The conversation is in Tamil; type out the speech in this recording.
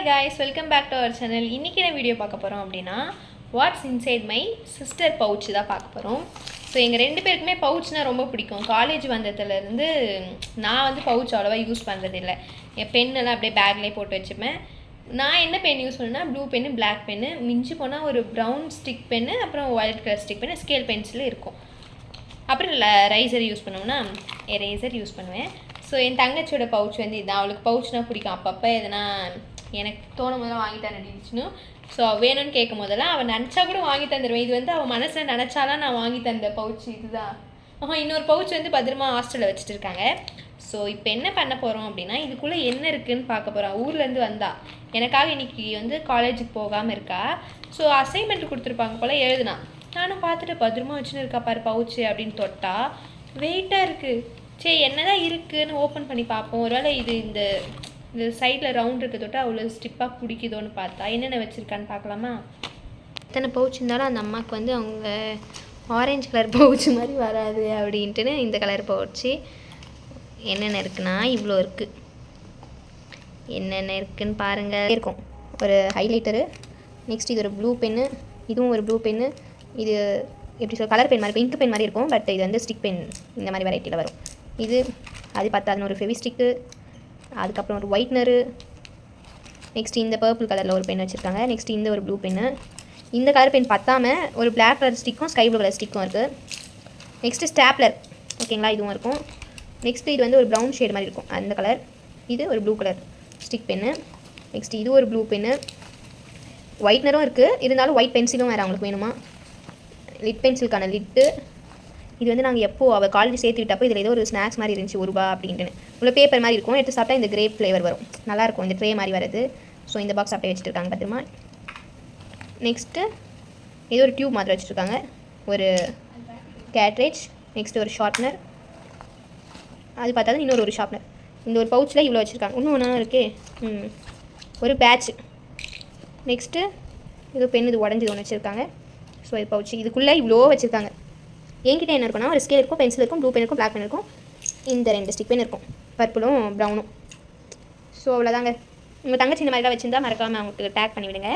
guys, welcome back to our channel. இன்னைக்கு என்ன வீடியோ பார்க்க போறோம் அப்படினா watts inside my sister pouch தான் பார்க்க போறோம். ஸோ எங்கள் ரெண்டு பேருக்குமே பவுச்னா ரொம்ப பிடிக்கும். காலேஜ் வந்ததுலேருந்து நான் வந்து பவுச் அவ்வளோவா யூஸ் பண்ணுறதில்லை. என் பெண்ணெல்லாம் அப்படியே பேக்லேயே போட்டு வச்சுப்பேன். நான் என்ன பென் யூஸ் பண்ணுன்னா ப்ளூ பென்னு, பிளாக் பென்னு, மிஞ்சி போனால் ஒரு ப்ரௌன் ஸ்டிக் பென்னு, அப்புறம் white colour stick pen, scale pencil இருக்கும். அப்புறம் ரைசர் யூஸ் பண்ணுவோம்னா எரேசர் யூஸ் பண்ணுவேன். ஸோ என் தங்கச்சியோட பவுச் வந்து இதுதான். அவளுக்கு பவுச்னால் பிடிக்கும். அப்பப்போ எதனா எனக்கு தோணும் போதெல்லாம் வாங்கி தந்துடுச்சுன்னு. ஸோ வேணும்னு கேட்கும் போதெல்லாம் அவள் நினச்சா கூட வாங்கி தந்துடுவேன். இது வந்து அவள் மனசில் நினச்சாலாம் நான் வாங்கி தந்த பவுச் இதுதான். இன்னொரு பவுச் வந்து பத்திரமா ஹாஸ்டலில் வச்சுட்டு இருக்காங்க. ஸோ இப்போ என்ன பண்ண போகிறோம் அப்படின்னா, இதுக்குள்ளே என்ன இருக்குதுன்னு பார்க்க போகிறோம். ஊர்லேருந்து வந்தா எனக்காக இன்றைக்கி வந்து காலேஜுக்கு போகாமல் இருக்கா. ஸோ அசைன்மெண்ட் கொடுத்துருப்பாங்க போல், எழுதுனா. நானும் பார்த்துட்டு பத்திரமா வச்சுன்னு இருக்கா பாரு பவுச்சு அப்படின்னு தொட்டா வெயிட்டாக இருக்குது. சரி என்ன தான் இருக்குதுன்னு ஓப்பன் பண்ணி பார்ப்போம். ஒருவேளை இது இந்த சைடில் ரவுண்ட் இருக்க தொட்டா அவ்வளோ ஸ்டிப்பாக பிடிக்குதோன்னு பார்த்தா என்னென்ன வச்சுருக்கான்னு பார்க்கலாமா? எத்தனை பவுச் இருந்தாலும் அந்த அம்மாவுக்கு வந்து அவங்க ஆரஞ்சு கலர் பவுச்சு மாதிரி வராது அப்படின்ட்டுன்னு இந்த கலர் பவுச்சு. என்னென்ன இருக்குன்னா இவ்வளோ இருக்குது. என்னென்ன இருக்குதுன்னு பாருங்கள். இருக்கும் ஒரு ஹைலைட்டரு, நெக்ஸ்ட் இது ஒரு ப்ளூ பென்னு, இதுவும் ஒரு ப்ளூ பென்னு. இது எப்படி சொல்ல, கலர் பென் மாதிரி, இங்க் பென் மாதிரி இருக்கும். பட் இது வந்து ஸ்டிக் பென் இந்த மாதிரி வெரைட்டியில் வரும். இது அது பார்த்தாதுன்னு ஒரு ஃபெவிஸ்டிக்கு, அதுக்கப்புறம் ஒரு ஒயிட்னரு, நெக்ஸ்ட் இந்த பர்பிள் கலரில் ஒரு பென் வச்சுருக்காங்க. நெக்ஸ்ட் இந்த ஒரு ப்ளூ பென்னு. இந்த கலர் பென் பத்தாமல் ஒரு பிளாக் கலர் ஸ்டிக்கும் ஸ்கை ப்ளூ கலர் ஸ்டிக்கும் இருக்குது. நெக்ஸ்ட்டு ஸ்டாப்லர், ஓகேங்களா, இதுவும் இருக்கும். நெக்ஸ்ட்டு இது வந்து ஒரு ப்ரௌன் ஷேட் மாதிரி இருக்கும் அந்த கலர். இது ஒரு blue colour stick pen. Next இது ஒரு ப்ளூ பென்னு. ஒயிட்னரும் இருக்குது, இருந்தாலும் ஒயிட் பென்சிலும் வேறு அவங்களுக்கு வேணுமா. லிட் பென்சிலுக்கான லிட்டு. இது வந்து நாங்கள் எப்போது அவள் காலேஜ் சேர்த்து விட்டப்போ இதில் ஏதோ ஒரு ஸ்நாக்ஸ் மாதிரி இருந்துச்சு, ₹1 அப்படின்ட்டு. உள்ள பேப்பர் மாதிரி இருக்கும், எடுத்து சாப்பிட்டா இந்த கிரேப் ஃப்ளேவர் வரும், நல்லாயிருக்கும். இந்த ட்ரே மாதிரி வருது. ஸோ இந்த பாக்ஸ் அப்படியே வச்சுருக்காங்க பத்திரமா. நெக்ஸ்ட்டு ஏதோ ஒரு டியூப் மாதிரி வச்சுருக்காங்க, ஒரு கேட்ரேஜ். நெக்ஸ்ட்டு ஒரு ஷார்ப்னர், அது பார்த்தா இன்னொரு ஒரு ஷார்ப்னர். இந்த ஒரு பவுச்சில் இவ்வளோ வச்சுருக்காங்க. இன்னும் ஒன்றா இருக்கே, ஒரு பேட்ச். நெக்ஸ்ட்டு ஏதோ பென் இது உடஞ்சி ஒன்று வச்சுருக்காங்க. ஸோ இது பவுச்சு, இதுக்குள்ளே இவ்வளோ வச்சுருக்காங்க. என்கிட்ட என்ன இருக்குன்னா ஒரு ஸ்கேல் இருக்கும், பென்சில் இருக்கும், ப்ளூ பென் இருக்கும், பிளாக் பென் இருக்கும், இந்த 2 ஸ்டிக் பென் இருக்கும், பர்பிளும் ப்ரௌனும். ஸோ அவ்வளோதாங்க. உங்கள் தங்கச்சி இந்த மாதிரிலாம் வச்சுருந்தா மறக்காமல் அவங்களுக்கு டேக் பண்ணிவிடுங்க.